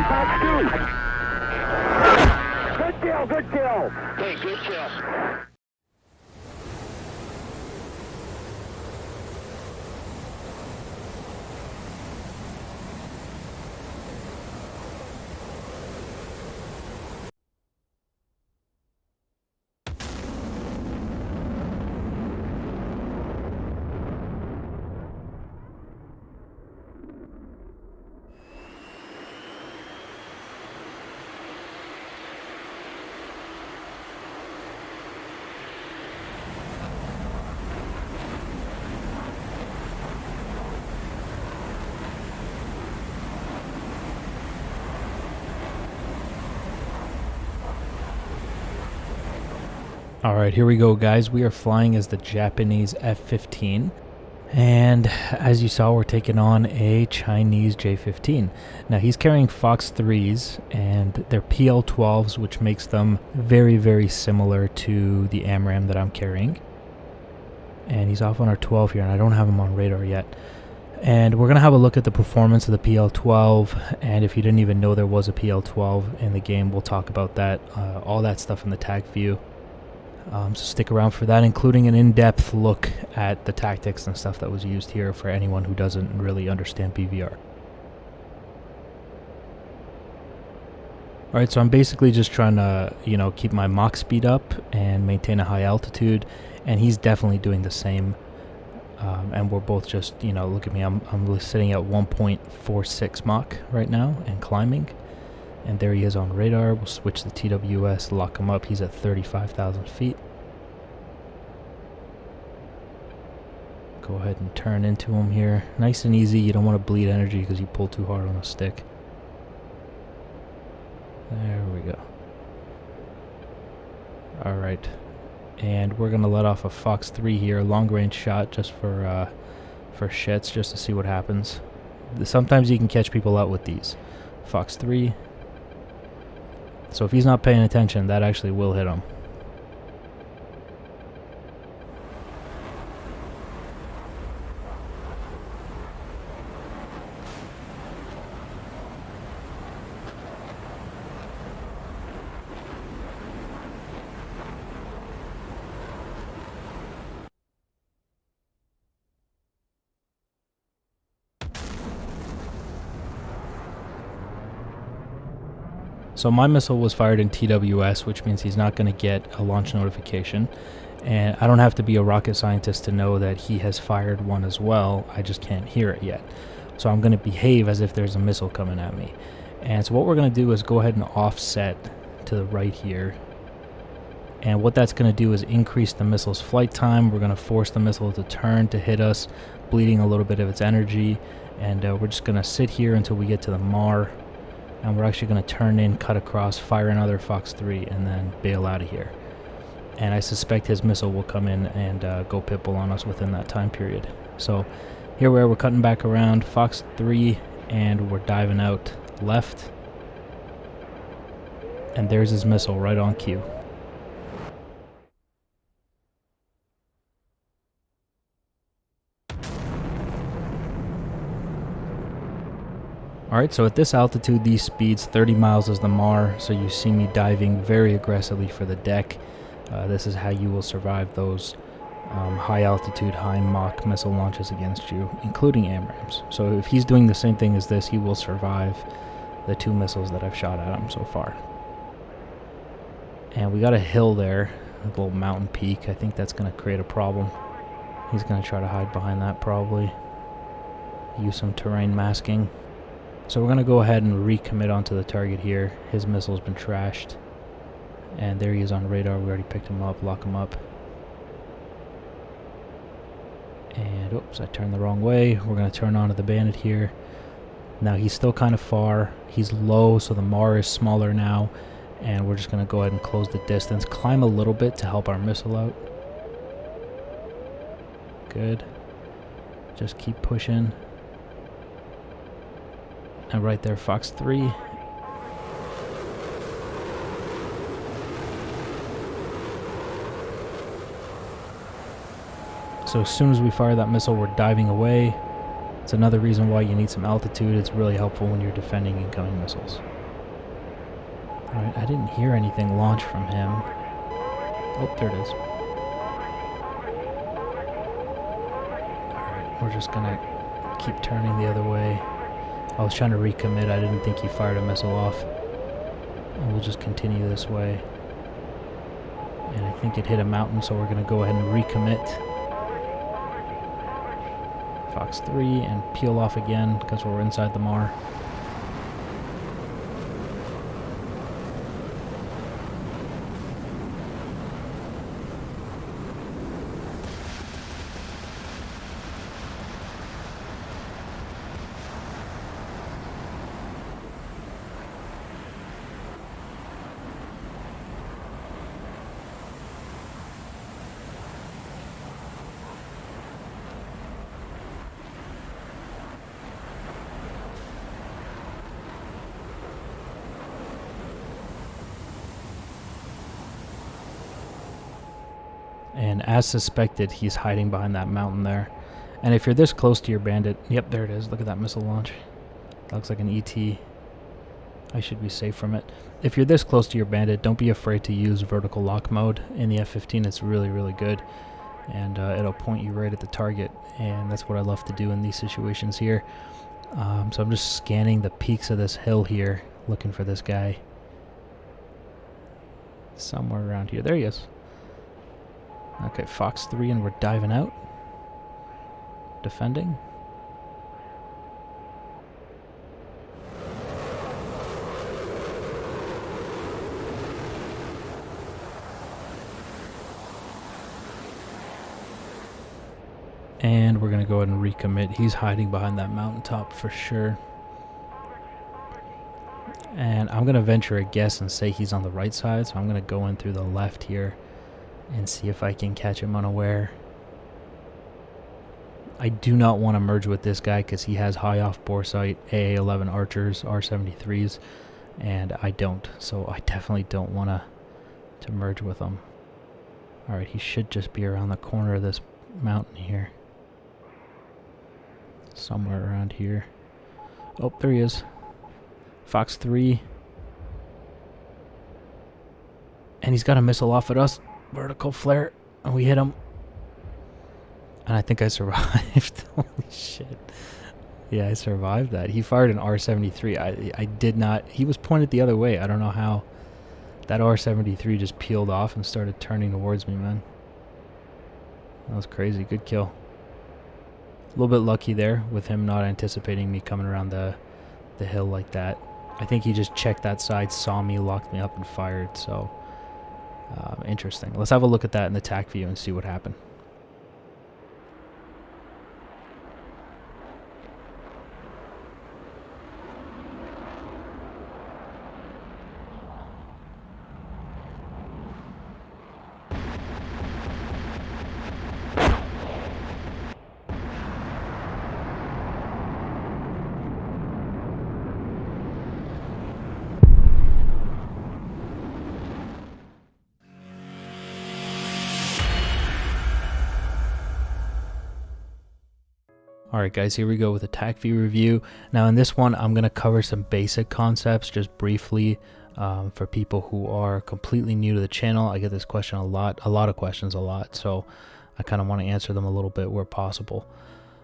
Good kill, good kill. Hey, good kill. Alright, here we go guys. We are flying as the Japanese F-15. And as you saw, we're taking on a Chinese J-15. Now he's carrying Fox 3s and they're PL-12s, which makes them very, very similar to the AMRAAM that I'm carrying. And he's off on our 12 here, and I don't have him on radar yet. And we're going to have a look at the performance of the PL-12, and if you didn't even know there was a PL-12 in the game, we'll talk about that, all that stuff in the Tacview. So stick around for that, including an in-depth look at the tactics and stuff that was used here for anyone who doesn't really understand BVR. Alright, so I'm basically just trying to, keep my Mach speed up and maintain a high altitude, and he's definitely doing the same. And we're both just, look at me, I'm sitting at 1.46 Mach right now and climbing. And there he is on radar. We'll switch the TWS, lock him up. He's at 35,000 feet. Go ahead and turn into him here. Nice and easy. You don't want to bleed energy because you pull too hard on a stick. There we go. Alright. And we're going to let off a Fox 3 here. Long range shot just for shits, just to see what happens. Sometimes you can catch people out with these. Fox 3. So if he's not paying attention, that actually will hit him. So my missile was fired in TWS, which means he's not going to get a launch notification. And I don't have to be a rocket scientist to know that he has fired one as well. I just can't hear it yet. So I'm going to behave as if there's a missile coming at me. And so what we're going to do is go ahead and offset to the right here. And what that's going to do is increase the missile's flight time. We're going to force the missile to turn to hit us, bleeding a little bit of its energy. And we're just going to sit here until we get to the MAR. And we're actually going to turn in, cut across, fire another Fox 3, and then bail out of here. And I suspect his missile will come in and go pitbull on us within that time period. So here we are, we're cutting back around, Fox 3, and we're diving out left. And there's his missile right on cue. Alright, so at this altitude, these speeds, 30 miles is the MAR, so you see me diving very aggressively for the deck. This is how you will survive those high altitude, high Mach missile launches against you, including AMRAAMs. So if he's doing the same thing as this, he will survive the 2 missiles that I've shot at him so far. And we got a hill there, a little mountain peak. I think that's going to create a problem. He's going to try to hide behind that probably. Use some terrain masking. So we're going to go ahead and recommit onto the target here. His missile's been trashed. And there he is on radar. We already picked him up, lock him up. And oops, I turned the wrong way. We're going to turn onto the bandit here. Now he's still kind of far. He's low, so the MAR is smaller now. And we're just going to go ahead and close the distance. Climb a little bit to help our missile out. Good. Just keep pushing. And right there, Fox 3. So as soon as we fire that missile, we're diving away. It's another reason why you need some altitude. It's really helpful when you're defending incoming missiles. Alright, I didn't hear anything launch from him. Oh, there it is. Alright, we're just gonna keep turning the other way. I was trying to recommit, I didn't think he fired a missile off. And we'll just continue this way. And I think it hit a mountain, so we're gonna go ahead and recommit. Fox 3 and peel off again because we're inside the MAR. And as suspected, he's hiding behind that mountain there. And if you're this close to your bandit... Yep, there it is. Look at that missile launch. That looks like an ET. I should be safe from it. If you're this close to your bandit, don't be afraid to use vertical lock mode. In the F-15, it's really, really good. And it'll point you right at the target. And that's what I love to do in these situations here. So I'm just scanning the peaks of this hill here, looking for this guy. Somewhere around here. There he is. Okay, Fox 3, and we're diving out. Defending. And we're going to go ahead and recommit. He's hiding behind that mountaintop for sure. And I'm going to venture a guess and say he's on the right side, so I'm going to go in through the left here and see if I can catch him unaware. I do not want to merge with this guy because he has high off bore sight, AA-11 Archers, R-73s, and I don't. So I definitely don't want to merge with him. Alright, he should just be around the corner of this mountain here. Somewhere around here. Oh, there he is. Fox 3. And he's got a missile off at us. Vertical flare, and we hit him. And I think I survived. Holy shit. Yeah, I survived that. He fired an R-73. I did not... He was pointed the other way. I don't know how. That R-73 just peeled off and started turning towards me, man. That was crazy. Good kill. A little bit lucky there with him not anticipating me coming around the hill like that. I think he just checked that side, saw me, locked me up, and fired, so... interesting. Let's have a look at that in the Tacview and see what happened. Alright guys, here we go with a Tacview review. Now in this one, I'm going to cover some basic concepts just briefly for people who are completely new to the channel. I get this question a lot of questions a lot, so I kind of want to answer them a little bit where possible.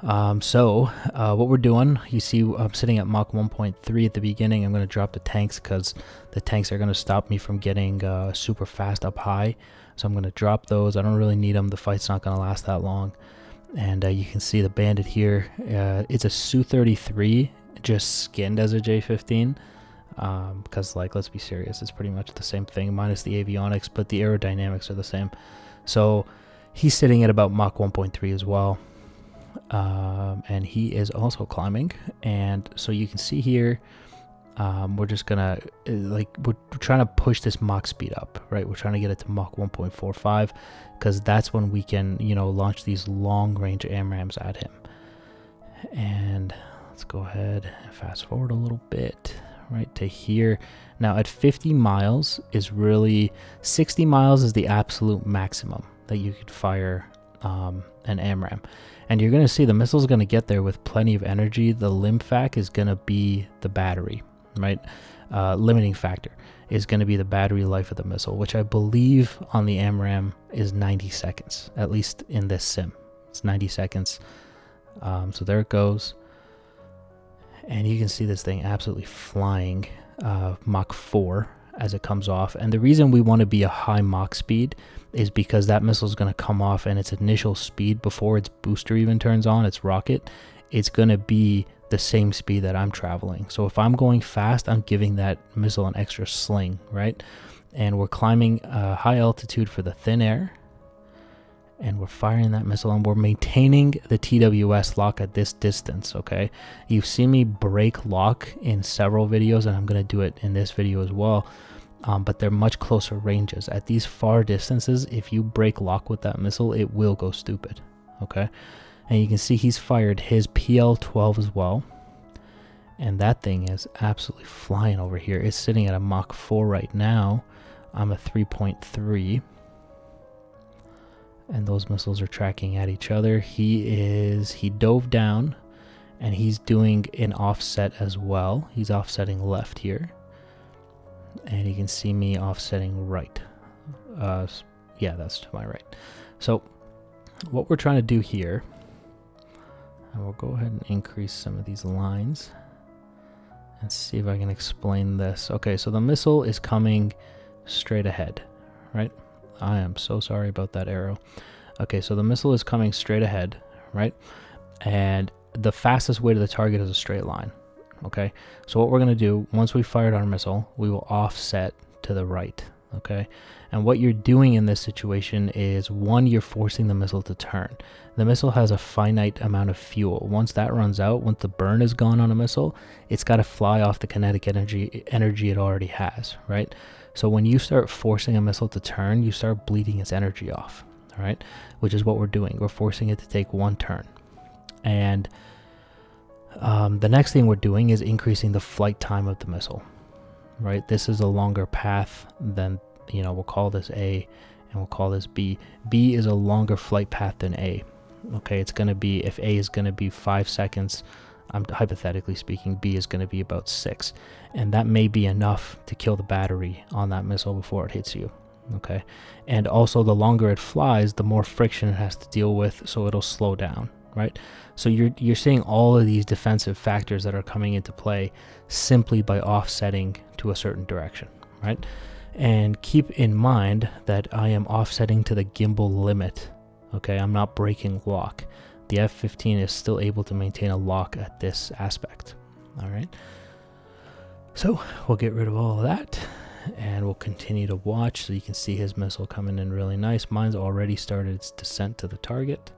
What we're doing, you see I'm sitting at Mach 1.3 at the beginning. I'm going to drop the tanks because the tanks are going to stop me from getting super fast up high. So I'm going to drop those. I don't really need them. The fight's not going to last that long. And you can see the bandit here. It's a Su-33, just skinned as a J-15. Because, like, let's be serious, it's pretty much the same thing, minus the avionics, but the aerodynamics are the same. So he's sitting at about Mach 1.3 as well. And he is also climbing. And so you can see here, we're just gonna we're trying to push this Mach speed up, right? We're trying to get it to Mach 1.45 because that's when we can, you know, launch these long range AMRAAMs at him. And let's go ahead and fast forward a little bit right to here. Now at 50 miles is really 60 miles is the absolute maximum that you could fire an AMRAAM. And you're going to see the missile's going to get there with plenty of energy. The limb fac is going to be the battery. right? Limiting factor is going to be the battery life of the missile, which I believe on the AMRAAM is 90 seconds, at least in this sim. It's 90 seconds. So there it goes. And you can see this thing absolutely flying Mach 4 as it comes off. And the reason we want to be a high Mach speed is because that missile is going to come off, and its initial speed before its booster even turns on, its rocket, it's going to be the same speed that I'm traveling. So if I'm going fast, I'm giving that missile an extra sling, right? And we're climbing high altitude for the thin air, and we're firing that missile, and we're maintaining the TWS lock at this distance, okay? You've seen me break lock in several videos, and I'm going to do it in this video as well, but they're much closer ranges. At these far distances, if you break lock with that missile, it will go stupid, okay? And you can see he's fired his PL-12 as well, and that thing is absolutely flying over here. It's sitting at a Mach 4 right now. I'm a 3.3. And those missiles are tracking at each other. He dove down, and he's doing an offset as well. He's offsetting left here, and you can see me offsetting right. Yeah, that's to my right. So what we're trying to do here, and we'll go ahead and increase some of these lines and see if I can explain this. Okay, so the missile is coming straight ahead, right? I am so sorry about that arrow. Okay, so the missile is coming straight ahead, right? And the fastest way to the target is a straight line, okay? So what we're going to do, once we fired our missile, we will offset to the right, okay? And what you're doing in this situation is, one, you're forcing the missile to turn. The missile has a finite amount of fuel. Once that runs out, once the burn is gone on a missile, it's got to fly off the kinetic energy it already has, right? So when you start forcing a missile to turn, you start bleeding its energy off, all right? Which is what we're doing. We're forcing it to take one turn. And the next thing we're doing is increasing the flight time of the missile, right? This is a longer path than, you know, we'll call this A and we'll call this B. B is a longer flight path than A, okay? It's going to be, if A is going to be 5 seconds, hypothetically speaking, B is going to be about 6, and that may be enough to kill the battery on that missile before it hits you, okay? And also, the longer it flies, the more friction it has to deal with, so it'll slow down, right? So you're seeing all of these defensive factors that are coming into play simply by offsetting to a certain direction, right? And keep in mind that I am offsetting to the gimbal limit, okay? I'm not breaking lock. The F-15 is still able to maintain a lock at this aspect, all right? So we'll get rid of all of that, and we'll continue to watch so you can see his missile coming in really nice. Mine's already started its descent to the target,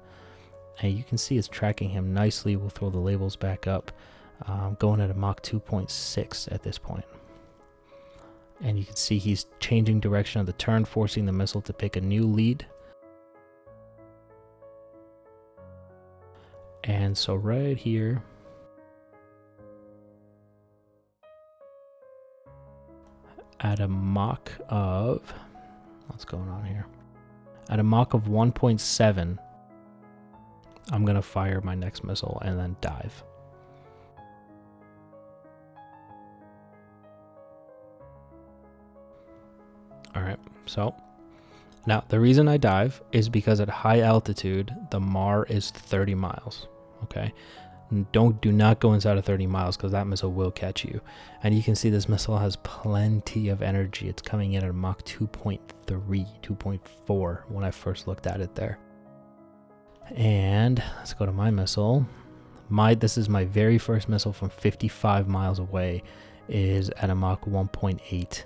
and you can see it's tracking him nicely. We'll throw the labels back up, going at a Mach 2.6 at this point. And you can see he's changing direction of the turn, forcing the missile to pick a new lead. And so right here, at a Mach of, what's going on here? At a Mach of 1.7, I'm going to fire my next missile and then dive. All right, so now the reason I dive is because at high altitude, the MAR is 30 miles, okay? Do not go inside of 30 miles because that missile will catch you. And you can see this missile has plenty of energy. It's coming in at a Mach 2.3, 2.4 when I first looked at it there. And let's go to my missile. This is my very first missile from 55 miles away, is at a Mach 1.8.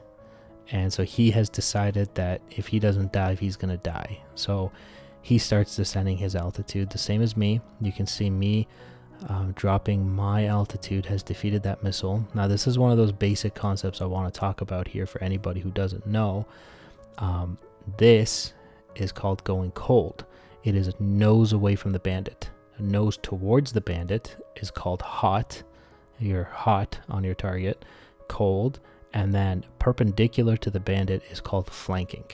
And so he has decided that if he doesn't dive, he's going to die. So he starts descending his altitude, the same as me. You can see me dropping my altitude has defeated that missile. Now, this is one of those basic concepts I want to talk about here for anybody who doesn't know. This is called going cold. It is nose away from the bandit. Nose towards the bandit is called hot. You're hot on your target. Cold. And then perpendicular to the bandit is called flanking,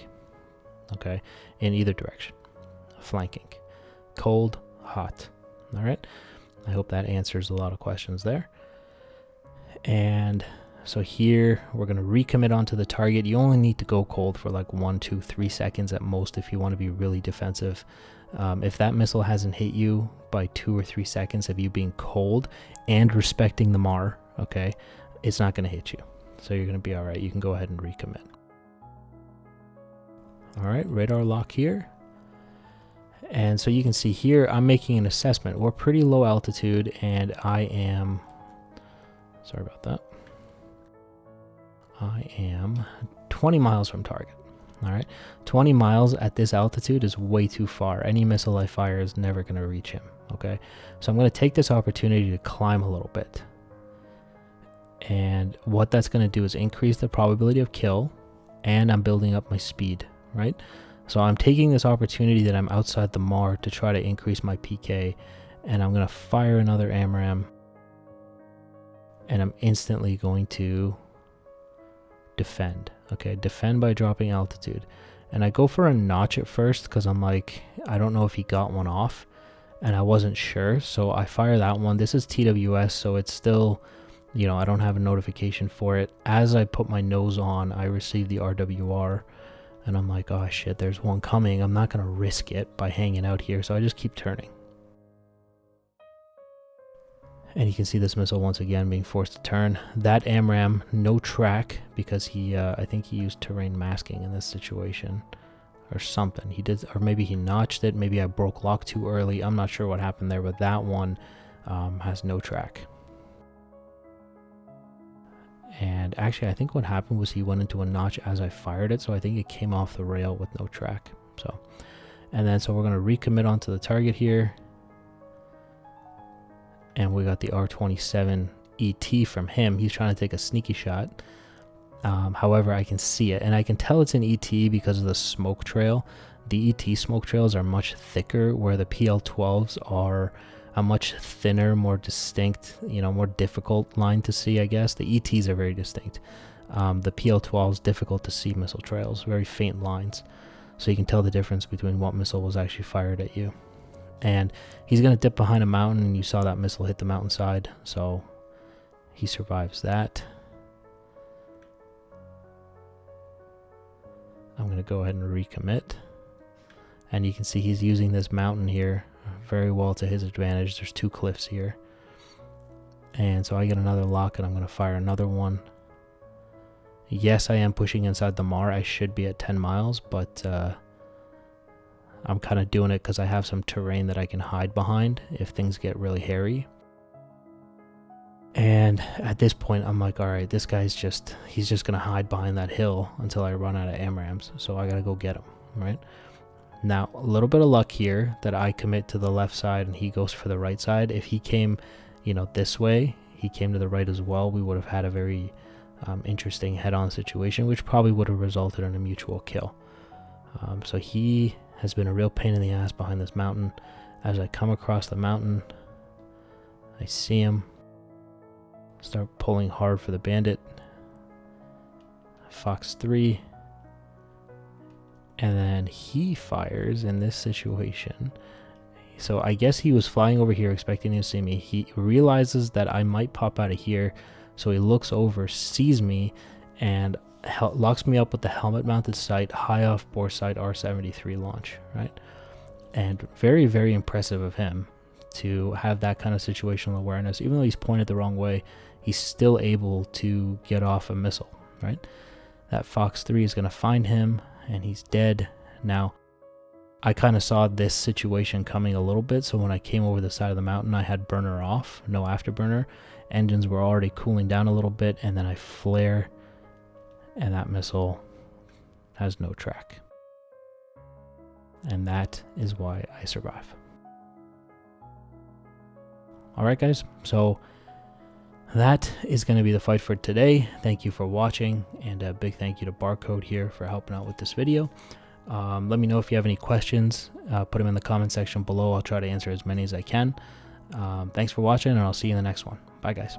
okay? In either direction, flanking. Cold, hot, all right? I hope that answers a lot of questions there. And So here we're going to recommit onto the target. You only need to go cold for like 1, 2, 3 seconds at most if you want to be really defensive. If that missile hasn't hit you by 2 or 3 seconds of you being cold and respecting the MAR, okay, it's not going to hit you. So you're going to be all right. You can go ahead and recommit. All right, radar lock here. And so you can see here, I'm making an assessment. We're pretty low altitude, and I am, sorry about that. I am 20 miles from target. All right, 20 miles at this altitude is way too far. Any missile I fire is never going to reach him. Okay, so I'm going to take this opportunity to climb a little bit. And what that's going to do is increase the probability of kill, and I'm building up my speed, right? So I'm taking this opportunity that I'm outside the MAR to try to increase my PK, and I'm going to fire another AMRAAM, and I'm instantly going to defend. Okay, defend by dropping altitude. And I go for a notch at first because I'm like, I don't know if he got one off, and I wasn't sure, so I fire that one. This is TWS, so it's still, you know, I don't have a notification for it. As I put my nose on, I receive the RWR, and I'm like, oh shit, there's one coming. I'm not going to risk it by hanging out here, so I just keep turning. And you can see this missile once again being forced to turn. That AMRAAM, no track, because he, I think he used terrain masking in this situation, or something. He did, or maybe he notched it. Maybe I broke lock too early. I'm not sure what happened there, but that one has no track. And actually, I think what happened was he went into a notch as I fired it, so I think it came off the rail with no track. So, and then so we're going to recommit onto the target here. And we got the R27 ET from him. He's trying to take a sneaky shot. However, I can see it, and I can tell it's an ET because of the smoke trail. The ET smoke trails are much thicker, where the PL-12s are a much thinner, more distinct, you know, more difficult line to see, I guess. The ETs are very distinct. The PL-12 is difficult to see missile trails, very faint lines. So you can tell the difference between what missile was actually fired at you. And he's going to dip behind a mountain, and you saw that missile hit the mountainside, so he survives that. I'm going to go ahead and recommit. And you can see he's using this mountain here very well to his advantage. There's 2 cliffs here. And so I get another lock, and I'm going to fire another one. Yes, I am pushing inside the MAR. I should be at 10 miles, but I'm kind of doing it because I have some terrain that I can hide behind if things get really hairy. And at this point, I'm like, all right, this guy's he's just going to hide behind that hill until I run out of AMRAAMs. So I got to go get him, right? Now, a little bit of luck here that I commit to the left side and he goes for the right side. If he came, you know, this way, he came to the right as well, we would have had a very interesting head-on situation, which probably would have resulted in a mutual kill. So he has been a real pain in the ass behind this mountain. As I come across the mountain, I see him. Start pulling hard for the bandit. Fox 3. And then he fires in this situation. So I guess he was flying over here expecting to see me. He realizes that I might pop out of here. So he looks over, sees me, and locks me up with the helmet mounted sight, high off bore sight R73 launch, right? And very, very impressive of him to have that kind of situational awareness. Even though he's pointed the wrong way, he's still able to get off a missile, right? That Fox 3 is going to find him, and he's dead. Now, I kind of saw this situation coming a little bit, so when I came over the side of the mountain, I had burner off, no afterburner. Engines were already cooling down a little bit, and then I flare, and that missile has no track. And that is why I survive. Alright guys, so that is going to be the fight for today. Thank you for watching, and a big thank you to Barcode here for helping out with this video. Let me know if you have any questions. Put them in the comment section below. I'll try to answer as many as I can. Thanks for watching, and I'll see you in the next one. Bye guys.